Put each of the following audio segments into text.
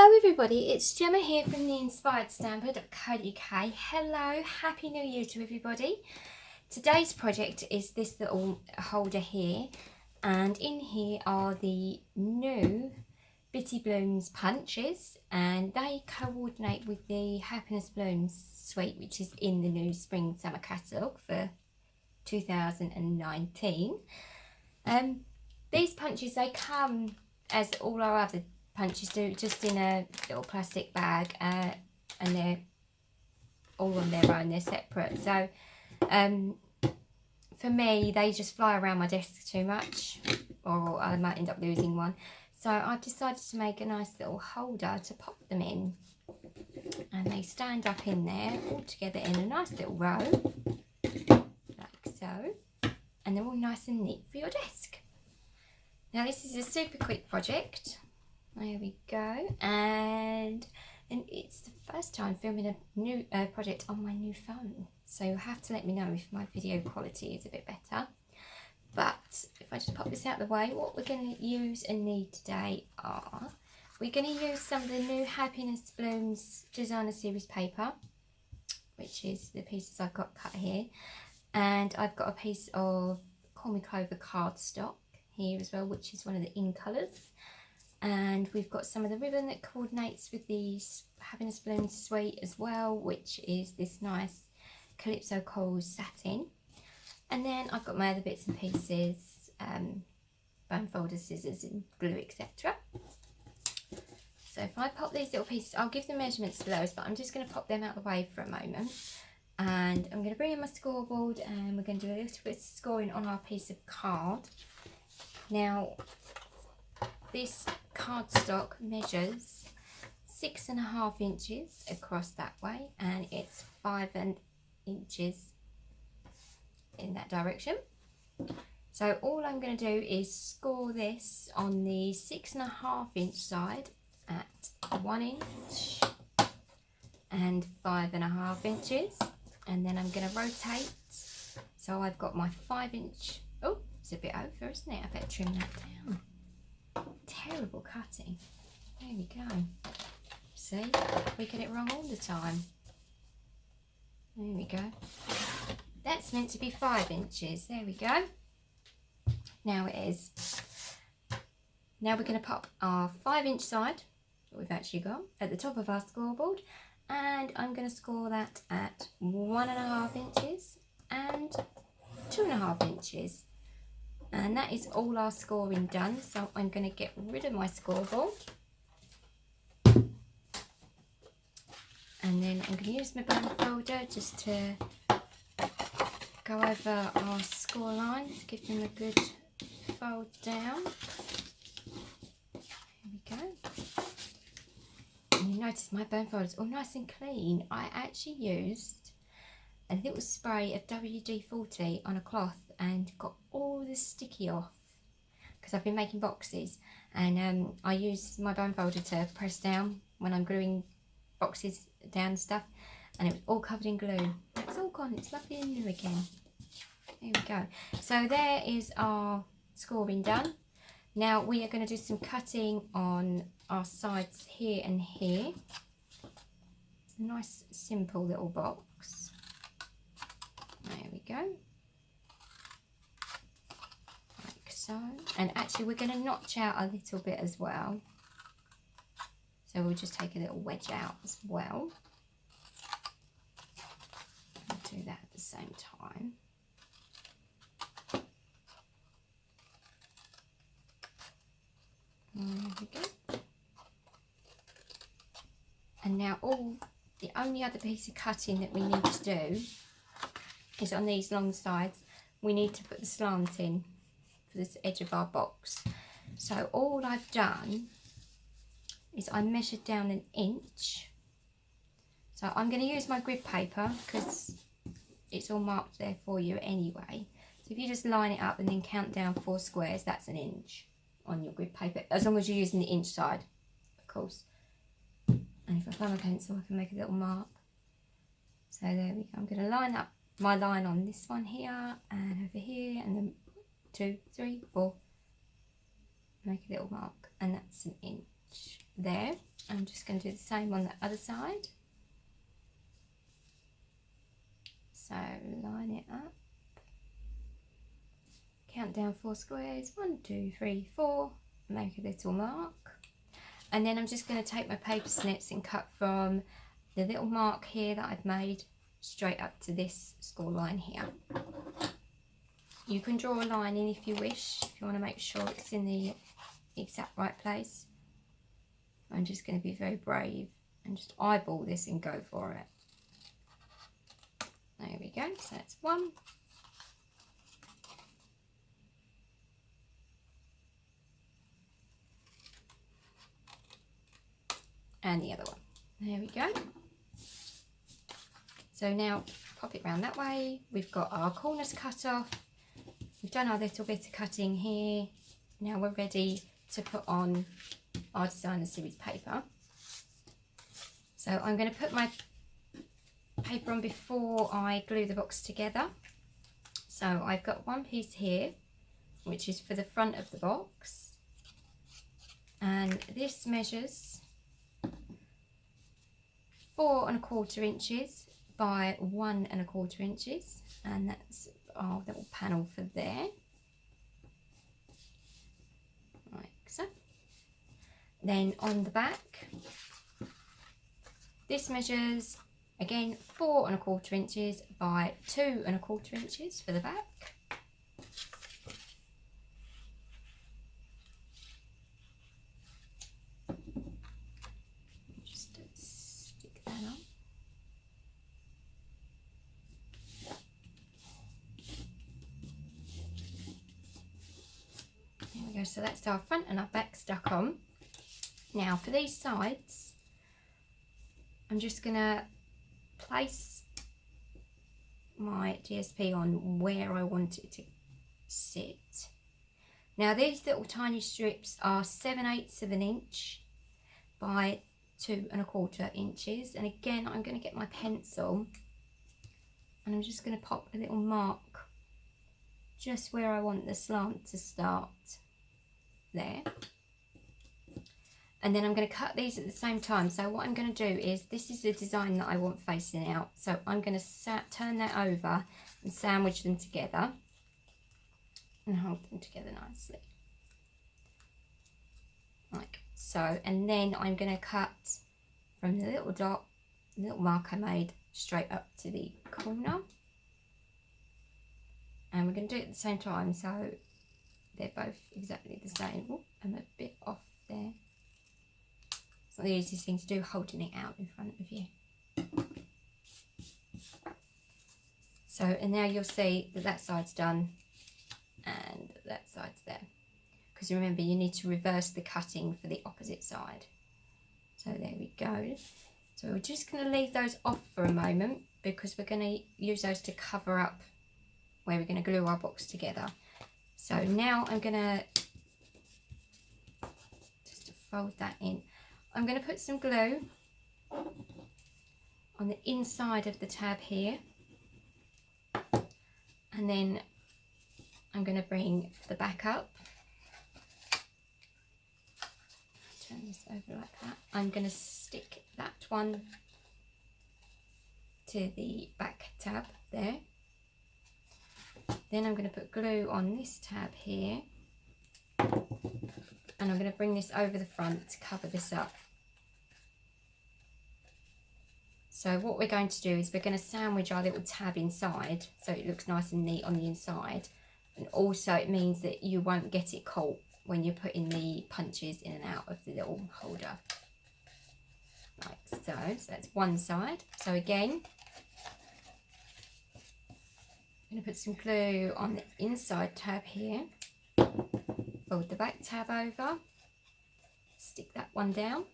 Hello everybody, it's Gemma here from the inspiredstamper.co.uk. Hello, happy new year to everybody. Today's project is this little holder here, and in here are the new Bitty Blooms punches, and they coordinate with the Happiness Blooms suite, which is in the new spring summer catalogue for 2019. These punches, they come as all our other punches do, just in a little plastic bag, and they're all on their own, they're separate. So for me, they just fly around my desk too much, or I might end up losing one. So I've decided to make a nice little holder to pop them in, and they stand up in there all together in a nice little row, like so, and they're all nice and neat for your desk. Now this is a super quick project. There we go, and it's the first time filming a new project on my new phone, so you'll have to let me know if my video quality is a bit better. But if I just pop this out of the way, what we're going to use and need today are, we're going to use some of the new Happiness Blooms Designer Series paper, which is the pieces I've got cut here, and I've got a piece of Call Me Clover cardstock here as well, which is one of the in colours. And we've got some of the ribbon that coordinates with the Happiness Blooms suite as well, which is this nice Calypso Corals satin. And then I've got my other bits and pieces, bone folder, scissors and glue, etc. So if I pop these little pieces, I'll give the measurements to those, but I'm just going to pop them out of the way for a moment. And I'm going to bring in my scoreboard, and we're going to do a little bit of scoring on our piece of card. Now, this cardstock measures 6.5 inches across that way, and it's 5 inches in that direction. So all I'm going to do is score this on the 6.5 inch side at 1 inch and 5.5 inches, and then I'm going to rotate. So I've got my 5 inch. Oh, it's a bit over, isn't it? I better trim that down. Terrible cutting. There we go. See, we get it wrong all the time. There we go. That's meant to be 5 inches. There we go. Now it is. Now we're going to pop our 5 inch side that we've actually got at the top of our scoreboard, and I'm going to score that at 1.5 inches and 2.5 inches. And that is all our scoring done. So I'm going to get rid of my scoreboard. And then I'm going to use my bone folder just to go over our score lines, give them a good fold down. Here we go. And you notice my bone folder is all nice and clean. I actually used a little spray of WD-40 on a cloth and got all the sticky off, because I've been making boxes, and I use my bone folder to press down when I'm gluing boxes down and stuff, and it was all covered in glue. It's all gone, it's lovely and new again. There we go. So there is our scoring done. Now we are going to do some cutting on our sides here and here. It's a nice simple little box. There we go. Like so. And actually we're going to notch out a little bit as well. So we'll just take a little wedge out as well. I'll do that at the same time. There we go. And now the only other piece of cutting that we need to do is on these long sides. We need to put the slant in for this edge of our box. So all I've done is I measured down 1 inch. So I'm going to use my grid paper because it's all marked there for you anyway. So if you just line it up and then count down 4 squares, that's 1 inch on your grid paper, as long as you're using the inch side, of course. And if I find my pencil, I can make a little mark. So there we go. I'm going to line up my line on this one here and over here, and then 2, 3, 4. Make a little mark, and that's 1 inch there. I'm just going to do the same on the other side. So line it up, count down 4 squares, 1, 2, 3, 4, make a little mark, and then I'm just going to take my paper snips and cut from the little mark here that I've made straight up to this score line here. You can draw a line in if you wish, if you want to make sure it's in the exact right place. I'm just going to be very brave and just eyeball this and go for it. There we go, so that's one. And the other one. There we go. So now pop it round that way. We've got our corners cut off. We've done our little bit of cutting here. Now we're ready to put on our designer series paper. So I'm going to put my paper on before I glue the box together. So I've got one piece here, which is for the front of the box, and this measures 4 1/4 inches by 1 1/4 inches, and that's our little panel for there, like so. Then on the back, this measures again 4 1/4 inches by 2 1/4 inches for the back. Just stick that on. There we go, so that's our front and our back stuck on. Now for these sides, I'm just going to place my GSP on where I want it to sit. Now these little tiny strips are 7/8 of an inch by 2 1/4 inches, and again I'm going to get my pencil and I'm just going to pop a little mark just where I want the slant to start there. And then I'm going to cut these at the same time. So what I'm going to do is, this is the design that I want facing out. So I'm going to turn that over and sandwich them together and hold them together nicely. Like so. And then I'm going to cut from the little dot, the little mark I made, straight up to the corner. And we're going to do it at the same time. So they're both exactly the same. Oh, I'm a bit off there. It's not the easiest thing to do, holding it out in front of you. So, and now you'll see that that side's done and that side's there. Because remember, you need to reverse the cutting for the opposite side. So there we go. So we're just going to leave those off for a moment because we're going to use those to cover up where we're going to glue our box together. So now I'm going to just fold that in. I'm going to put some glue on the inside of the tab here, and then I'm going to bring the back up, turn this over like that. I'm going to stick that one to the back tab there. Then I'm going to put glue on this tab here, and I'm going to bring this over the front to cover this up. So what we're going to do is we're going to sandwich our little tab inside so it looks nice and neat on the inside, and also it means that you won't get it caught when you're putting the punches in and out of the little holder. Like so. So that's one side. So again, I'm going to put some glue on the inside tab here, fold the back tab over, stick that one down.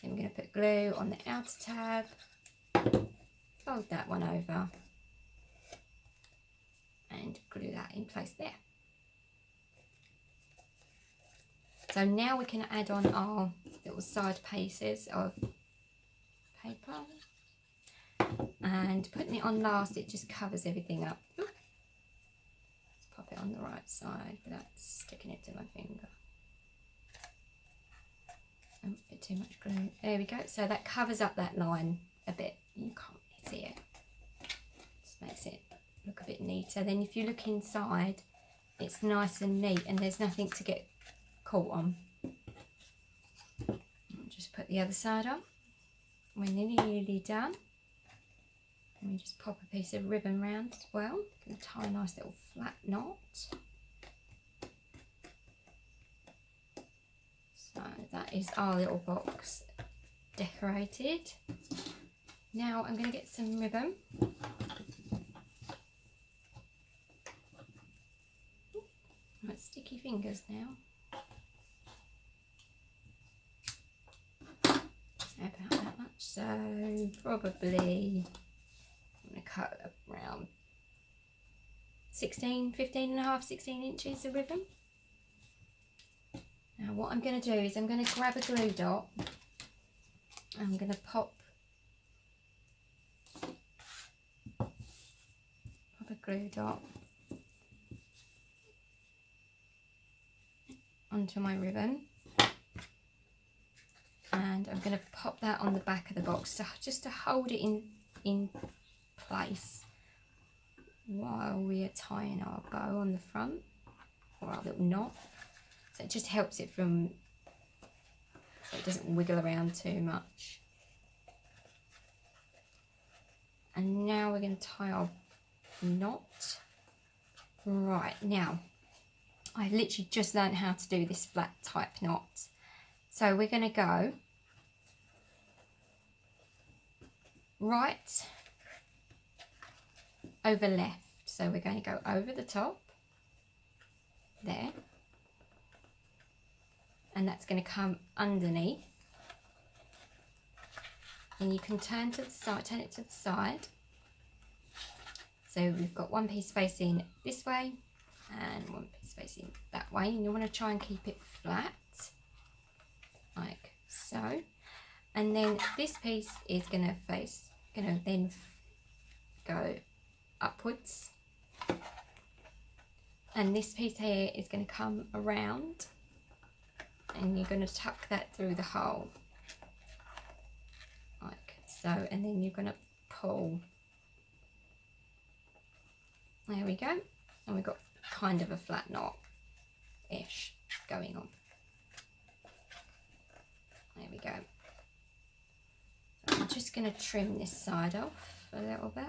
Then we're going to put glue on the outer tab, fold that one over and glue that in place there. So now we can add on our little side pieces of paper, and putting it on last, it just covers everything up. Ooh. Let's pop it on the right side without sticking it to my finger. A bit too much glue. There we go. So that covers up that line a bit. You can't really see it. Just makes it look a bit neater. Then if you look inside, it's nice and neat and there's nothing to get caught on. I'll just put the other side on. We're nearly done. And we just pop a piece of ribbon round as well. Gonna tie a nice little flat knot. So that is our little box decorated. Now I'm going to get some ribbon. Right, sticky fingers now. About that much, so probably I'm going to cut around 15 and a half, 16 inches of ribbon. Now what I'm going to do is I'm going to grab a glue dot. I'm going to pop a glue dot onto my ribbon, and I'm going to pop that on the back of the box just to hold it in place while we are tying our bow on the front, or our little knot. So it just helps it from, so it doesn't wiggle around too much. And now we're going to tie our knot. Right, now I literally just learned how to do this flat type knot. So we're going to go right over left. So we're going to go over the top there, and that's going to come underneath, and you can turn to the side, turn it to the side. So we've got one piece facing this way and one piece facing that way, and you want to try and keep it flat like so. And then this piece is going to then go upwards, and this piece here is going to come around, and you're going to tuck that through the hole like so, and then you're going to pull. There we go, and we've got kind of a flat knot ish going on. There we go. So I'm just going to trim this side off a little bit.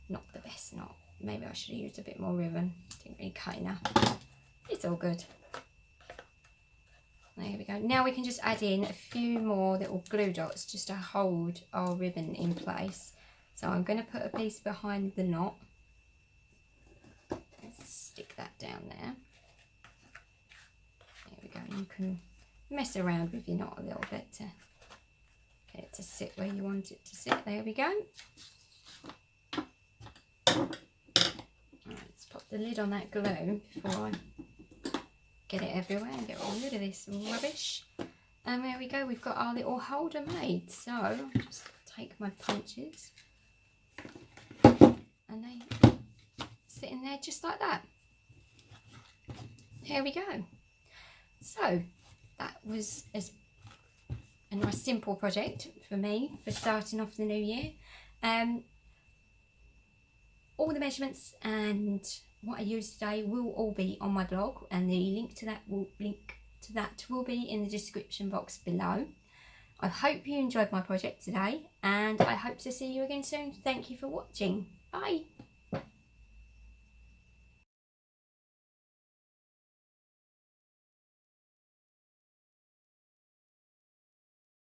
Not the best knot. Maybe I should have used a bit more ribbon. Didn't really cut enough. It's all good. There we go. Now we can just add in a few more little glue dots just to hold our ribbon in place. So I'm going to put a piece behind the knot. Let's stick that down there. There we go. You can mess around with your knot a little bit to get it to sit where you want it to sit. There we go. Right, let's pop the lid on that glue before I get it everywhere and get rid of this rubbish. And there we go, we've got our little holder made. So I'll just take my punches and they sit in there just like that. There we go. So that was a nice simple project for me for starting off the new year. All the measurements and what I used today will all be on my blog, and the link to that will be in the description box below. I hope you enjoyed my project today, and I hope to see you again soon. Thank you for watching. Bye.